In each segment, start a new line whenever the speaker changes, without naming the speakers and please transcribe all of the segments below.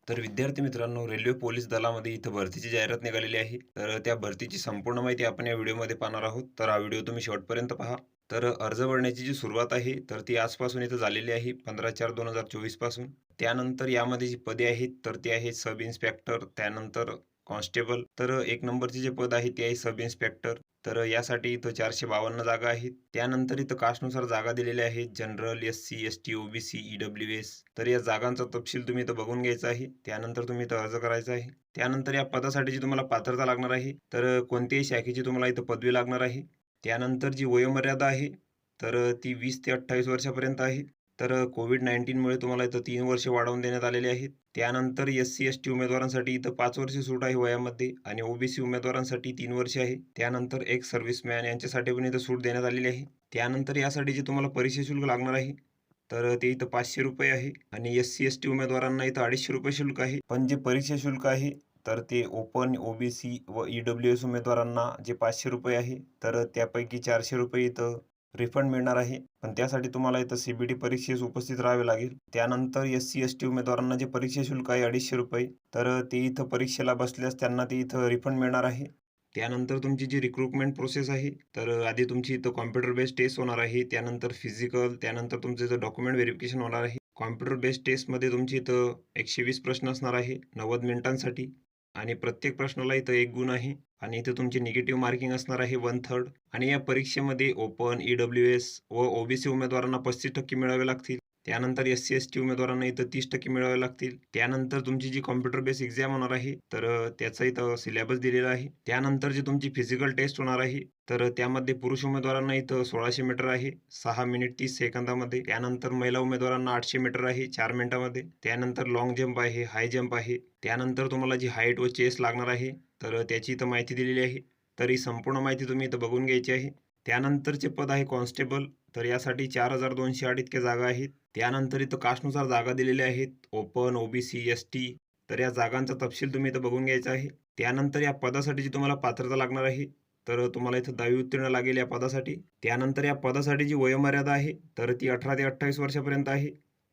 तर विद्यार्थी मित्रांनो, रेल्वे पोलीस दलामध्ये इथं भरतीची जाहिरात निघालेली आहे. तर त्या भरतीची संपूर्ण माहिती आपण या व्हिडिओमध्ये पाहणार आहोत. तर हा व्हिडिओ तुम्ही शेवटपर्यंत पहा. तर अर्ज भरण्याची जी सुरुवात आहे, तर ती आजपासून इथं झालेली आहे 15/4/2024 पासून. त्यानंतर यामध्ये जी पदे आहेत, तर ती आहे सब इन्स्पेक्टर, त्यानंतर कॉन्स्टेबल. तर एक नंबरची जे पद आहे, ती आहे सब इन्स्पेक्टर. तर यासाठी इथं 452 जागा आहेत. त्यानंतर इथं कास्टनुसार जागा दिलेल्या आहेत. General, SC, ST, OBC, EWS. तर या जागांचा तपशील तुम्ही इथं बघून घ्यायचा आहे. त्यानंतर तुम्ही इथं अर्ज करायचा आहे. त्यानंतर या पदासाठीची तुम्हाला पात्रता लागणार आहे. तर कोणत्याही शाखेची तुम्हाला इथं पदवी लागणार आहे. त्यानंतर जी वयोमर्यादा आहे, तर ती 20 ते 28 वर्षापर्यंत आहे. तर कोविड-19मुळे तुम्हाला इथं 3 वर्ष वाढवून देण्यात आलेली आहेत. त्यानंतर SC, ST उमेदवारांसाठी इथं 5 वर्ष सूट आहे वयामध्ये आणि OBC उमेदवारांसाठी 3 वर्ष आहे. त्यानंतर एक्स सर्व्हिसमॅन यांच्यासाठी पण इथं सूट देण्यात आलेली आहे. त्यानंतर यासाठी जे तुम्हाला परीक्षा शुल्क लागणार आहे, तर ते इथं ₹500 आहे आणि SC, ST उमेदवारांना इथं ₹250 शुल्क आहे. पण जे परीक्षा शुल्क आहे, तर ते ओपन, OBC व EWS उमेदवारांना जे ₹500 आहे, तर त्यापैकी ₹400 इथं रिफंड मिळणार आहे. पण त्यासाठी तुम्हाला इथं CBT परीक्षेस उपस्थित राहावे लागेल. त्यानंतर SC, ST उमेदवारांना जे परीक्षा शुल्क आहे ₹250, तर ते इथं परीक्षेला बसल्यास त्यांना ते इथं रिफंड मिळणार आहे. त्यानंतर तुमची जी रिक्रुटमेंट प्रोसेस आहे, तर आधी तुमची इथं कॉम्प्युटर बेस्ड टेस्ट होणार आहे. त्यानंतर फिजिकल, त्यानंतर तुमचं इथं डॉक्युमेंट व्हेरिफिकेशन होणार आहे. कॉम्प्युटर बेस्ड टेस्टमध्ये तुमची इथं 120 प्रश्न असणार आहे 90 मिनिटांसाठी आणि प्रत्येक प्रश्नाला इथं 1 गुण आहे आणि इथं तुमची निगेटिव्ह मार्किंग असणार आहे 1/3 आणि या परीक्षेमध्ये ओपन, EWS व OBC उमेदवारांना 35% मिळवावे लागतील. त्यानंतर SC, ST उमेदवारांना इथं 30% मिळवावे लागतील. त्यानंतर तुमची जी कॉम्प्युटर बेस्ड एक्झाम होणार आहे, तर त्याचा इथं सिलेबस दिलेला आहे. त्यानंतर जी तुमची फिजिकल टेस्ट होणार आहे, तर त्यामध्ये पुरुष उमेदवारांना इथं 1600 मीटर आहे 6 मिनिट 30 सेकंदामध्ये. त्यानंतर महिला उमेदवारांना 800 मीटर आहे 4 मिनिटामध्ये. त्यानंतर लाँग जंप आहे, हाय जंप आहे. त्यानंतर तुम्हाला जी हाईट व चेस्ट लागणार आहे, तर त्याची इथं माहिती दिलेली आहे. तर ही संपूर्ण माहिती तुम्ही इथं बघून घ्यायची आहे. त्यानंतरचे पद आहे कॉन्स्टेबल, तर यासाठी 4208 इतक्या जागा आहेत. त्यानंतर इथं कास्टनुसार जागा दिलेल्या आहेत. Open, OBC, ST. तर या जागांचा तपशील तुम्ही इथं बघून घ्यायचा आहे. त्यानंतर या पदासाठी जी तुम्हाला पात्रता लागणार आहे, तर तुम्हाला इथं 10वी उत्तीर्ण लागेल या पदासाठी. त्यानंतर या पदासाठी जी वयोमर्यादा आहे, तर ती 18 ते 28 वर्षापर्यंत आहे.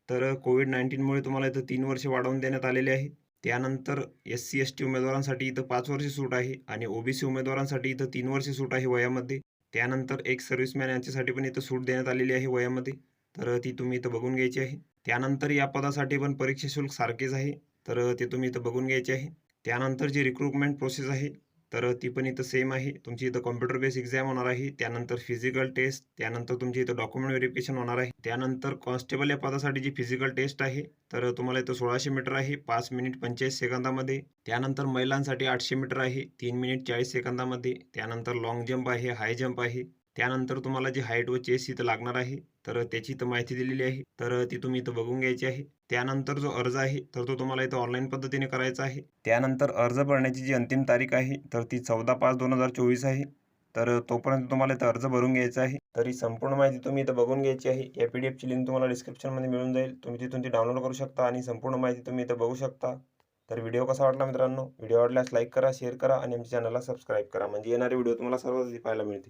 तर कोविड-19मुळे तुम्हाला इथं 3 वर्ष वाढवून देण्यात आलेले आहे. त्यानंतर SC, ST उमेदवारांसाठी इथं 5 वर्ष सूट आहे आणि OBC उमेदवारांसाठी इथं 3 वर्ष सूट आहे वयामध्ये. त्यानंतर एक्स सर्व्हिसमॅन यांच्यासाठी पण इथं सूट देण्यात आलेली आहे वयामध्ये. तर ती तुम्ही इथं बघून घ्यायची आहे. त्यानंतर या पदासाठी पण परीक्षा शुल्क सारखेच आहे. तर ते तुम्ही इथं बघून घ्यायचे आहे. त्यानंतर जी रिक्रुटमेंट प्रोसेस आहे, तर ती पण इथं सेम आहे. तुमची इथं कॉम्प्युटर बेस्ड एक्झाम होणार आहे. त्यानंतर फिजिकल टेस्ट, त्यानंतर तुमची इथं डॉक्युमेंट व्हेरिफिकेशन होणार आहे. त्यानंतर कॉन्स्टेबल या पदासाठी जी फिजिकल टेस्ट आहे, तर तुम्हाला इथं 1600 मीटर आहे 5 मिनिट 45 सेकंदामध्ये. त्यानंतर महिलांसाठी 800 मीटर आहे 3 मिनिट 40 सेकंदामध्ये. त्यानंतर लाँग जंप आहे, हाय जंप आहे. त्यानंतर तुम्हाला जी हाईट व चेस्ट इथं लागणार आहे, तर त्याची इथं माहिती दिलेली आहे. तर ती तुम्ही इथं बघून घ्यायची आहे. त्यानंतर जो अर्ज आहे, तर तो तुम्हाला इथं ऑनलाईन पद्धतीने करायचा आहे. त्यानंतर अर्ज भरण्याची जी अंतिम तारीख आहे, तर ती 14/5/2024 आहे. तर तोपर्यंत तुम्हाला इथं अर्ज भरून घ्यायचा आहे. तर ही संपूर्ण माहिती तुम्ही इथं बघून घ्यायची आहे. या PDFची लिंक तुम्हाला डिस्क्रिप्शनमध्ये मिळून जाईल. तुम्ही तिथून ती डाउनलोड करू शकता आणि संपूर्ण माहिती तुम्ही इथं बघू शकता. तर व्हिडिओ कसा वाटला मित्रांनो? व्हिडिओ आवडल्यास लाईक करा, शेअर करा आणि आमच्या चॅनलला सबस्क्राईब करा. म्हणजे येणारे व्हिडिओ तुम्हाला सर्वात आधी पाहायला मिळतील.